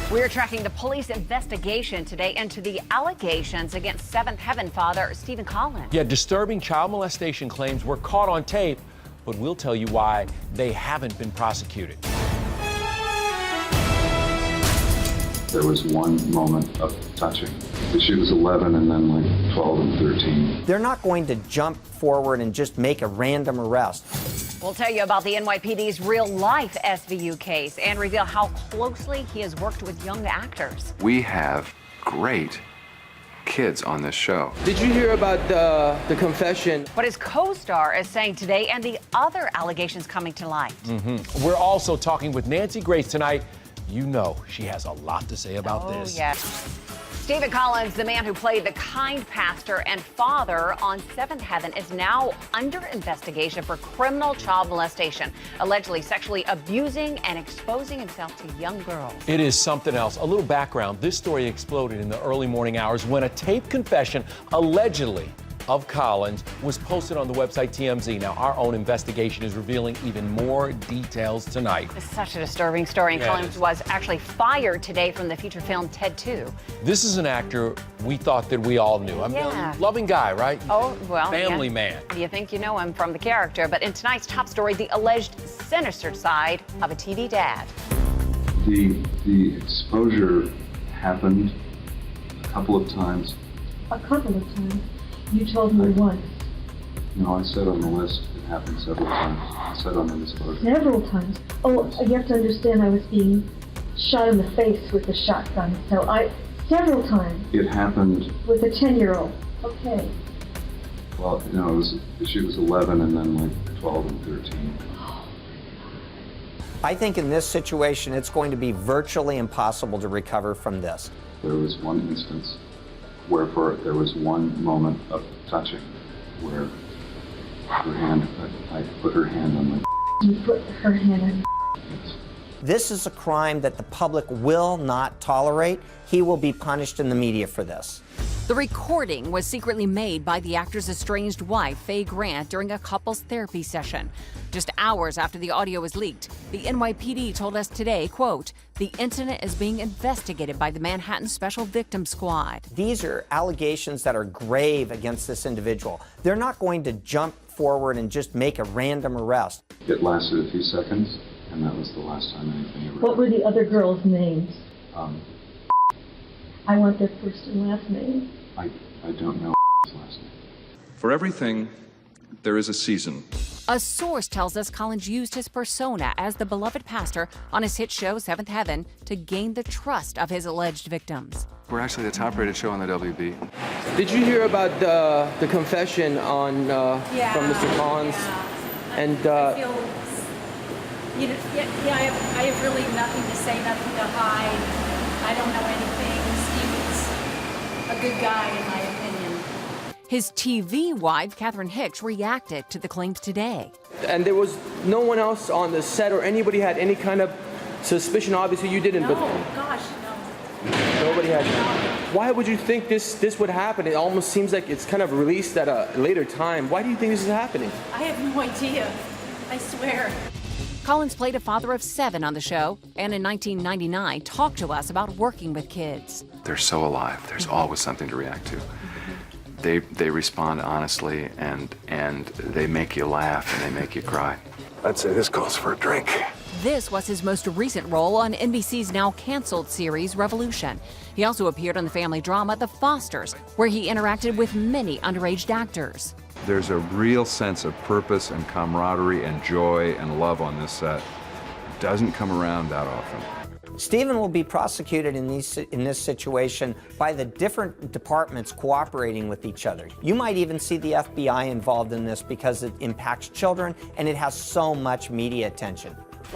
We're tracking the police investigation today into the allegations against Seventh Heaven father Stephen Collins. Yeah, disturbing child molestation claims were caught on tape, but we'll tell you why they haven't been prosecuted. There was one moment of touching. She was 11 and then like 12 and 13. They're not going to jump forward and just make a random arrest. We'll tell you about the NYPD's real-life SVU case and reveal how closely he has worked with young actors. We have great kids on this show. Did you hear about the confession? What his co-star is saying today and the other allegations coming to light. We're also talking with Nancy Grace tonight. You know she has a lot to say about this. Oh, yes. Stephen Collins, the man who played the kind pastor and father on Seventh Heaven, is now under investigation for criminal child molestation, allegedly sexually abusing and exposing himself to young girls. It is something else. A little background. This story exploded in the early morning hours when a taped confession, allegedly, of Collins was posted on the website TMZ. Now, our own investigation is revealing even more details tonight. It's such a disturbing story, and Yeah, Collins was actually fired today from the feature film Ted 2. This is an actor we thought that we all knew. Yeah. A loving guy, right? Oh, well, Family yeah. man. You think you know him from the character, but in tonight's top story, the alleged sinister side of a TV dad. The exposure happened a couple of times. A couple of times? You told me once. No, I said on the list it happened several times. I said on the disclosure. Several times. Oh, you have to understand I was being shot in the face with a shotgun, several times. It happened. With a 10-year-old. Okay. Well, no, she was 11 and then like 12 and 13. I think in this situation, it's going to be virtually impossible to recover from this. There was one instance where there was one moment of touching where her hand, I put her hand on my. You put her hand on. Yes. This is a crime that the public will not tolerate. He will be punished in the media for this. The recording was secretly made by the actor's estranged wife, Faye Grant, during a couple's therapy session. Just hours after the audio was leaked, the NYPD told us today, quote, "The incident is being investigated by the Manhattan Special Victims Squad." These are allegations that are grave against this individual. They're not going to jump forward and just make a random arrest. It lasted a few seconds, and that was the last time anything ever. What were the other girls' names? I want their first and last name. I don't know his last name. For everything, there is a season. A source tells us Collins used his persona as the beloved pastor on his hit show Seventh Heaven to gain the trust of his alleged victims. We're actually the top-rated show on the WB. Did you hear about the confession on from Mr. Collins? Yeah. And I feel, I have really nothing to say, nothing to hide. I don't know anything. Stephen's a good guy, in my opinion. His TV wife, Catherine Hicks, reacted to the claims today. and there was no one else on the set or anybody had any kind of suspicion. Obviously, you didn't. No, but gosh, no. nobody had. Why would you think this would happen? It almost seems like it's kind of released at a later time. Why do you think this is happening? I have no idea. I swear. Collins played a father of 7 on the show, and in 1999 talked to us about working with kids. They're so alive. There's always something to react to. They respond honestly, and they make you laugh and they make you cry. I'd say this calls for a drink. This was his most recent role on NBC's now canceled series Revolution. He also appeared on the family drama The Fosters, where he interacted with many underage actors. There's a real sense of purpose and camaraderie and joy and love on this set. It doesn't come around that often. Stephen will be prosecuted in this situation by the different departments cooperating with each other. You might even see the FBI involved in this because it impacts children and it has so much media attention.